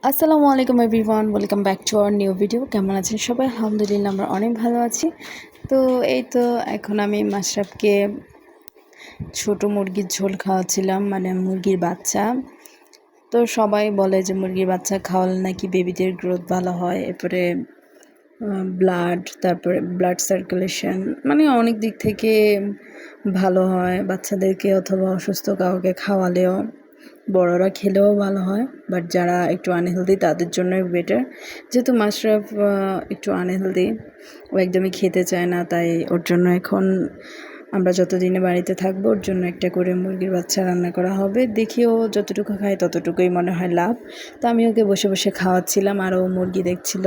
আসসালামু আলাইকুম everyone, welcome back to our new video. কেমন আছেন সবাই? আলহামদুলিল্লাহ আমরা অনেক ভালো আছি। তো এই তো এখন আমি মাশরাফকে ছোট মুরগির ঝোল খাওয়াচ্ছিলাম, মানে মুরগির বাচ্চা। তো সবাই বলে যে মুরগির বাচ্চা খাওয়ালে নাকি বেবিদের গ্রোথ ভালো হয়, এরপরে তারপরে ব্লাড সার্কুলেশন, মানে অনেক দিক থেকে ভালো হয় বাচ্চাদেরকে, অথবা অসুস্থ কাউকে খাওয়ালেও, বড়রা খেলেও ভালো হয়। বাট যারা একটু আনহেলদি তাদের জন্যই বেটার। যেহেতু মাশরাফ একটু আনহেলদি, ও একদমই খেতে চায় না, তাই ওর জন্য এখন আমরা যতদিনে বাড়িতে থাকবো ওর জন্য একটা করে মুরগির বাচ্চা রান্না করা হবে। দেখি ও যতটুকু খায় ততটুকুই মনে হয় লাভ। তো আমি ওকে বসে বসে খাওয়াচ্ছিলাম, আর ও মুরগি দেখছিল,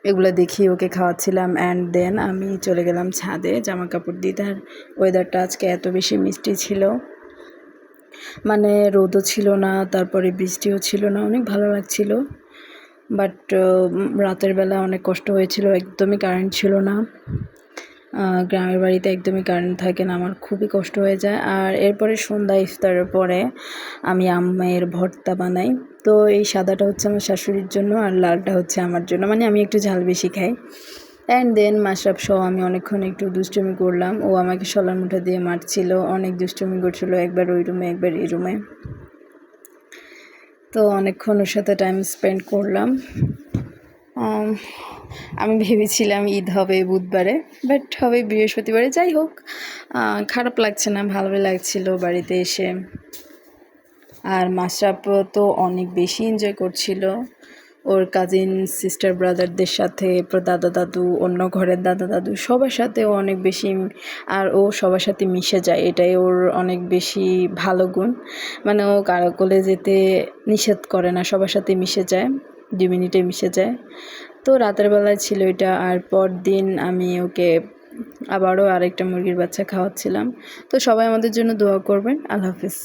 এগুলো দেখি ওকে খাওয়াচ্ছিলাম। অ্যান্ড দেন আমি চলে গেলাম ছাদে জামা কাপড় দিতে। আর ওয়েদারটা আজকে এত বেশি মিষ্টি ছিল, মানে রোদও ছিল না, তারপরে বৃষ্টিও ছিল না, অনেক ভালো লাগছিল। বাট রাতের বেলা অনেক কষ্ট হয়েছিল, একদমই কারেন্ট ছিল না। গ্রামের বাড়িতে একদমই কারেন্ট থাকে না, আমার খুবই কষ্ট হয়ে যায়। আর এরপরে সন্ধ্যা ইফতারের পরে আমি আমের ভর্তা বানাই। তো এই সাদাটা হচ্ছে আমার শাশুড়ির জন্য, আর লালটা হচ্ছে আমার জন্য, মানে আমি একটু ঝাল বেশি খাই। অ্যান্ড দেন মাশরাফ সহ আমি অনেকক্ষণ একটু দুষ্টুমি করলাম। ও আমাকে শলার মুঠা দিয়ে মারছিল, অনেক দুষ্টুমি করছিল, একবার ওই রুমে একবার এই রুমে। তো অনেকক্ষণ ওর সাথে টাইম স্পেন্ড করলাম। আমি ভেবেছিলাম ঈদ হবে বুধবারে, বাট হবে বৃহস্পতিবারে। যাই হোক, খারাপ লাগছে না, ভালোই লাগছিল বাড়িতে এসে। আর মাশরাফ তো অনেক বেশি এনজয় করছিল ওর কাজিন সিস্টার ব্রাদারদের সাথে, দাদা দাদু, অন্য ঘরের দাদা দাদু, সবার সাথে ও অনেক বেশি। আর ও সবার সাথে মিশে যায়, এটাই ওর অনেক বেশি ভালো গুণ। মানে ও কারো কোলে যেতে নিষেধ করে না, সবার সাথে মিশে যায়, 2 মিনিটে মিশে যায়। তো রাতের বেলায় ছিল এটা। আর পরদিন আমি ওকে আবারও আরেকটা মুরগির বাচ্চা খাওয়াচ্ছিলাম। তো সবাই আমাদের জন্য দোয়া করবেন। আল্লাহ হাফিজ।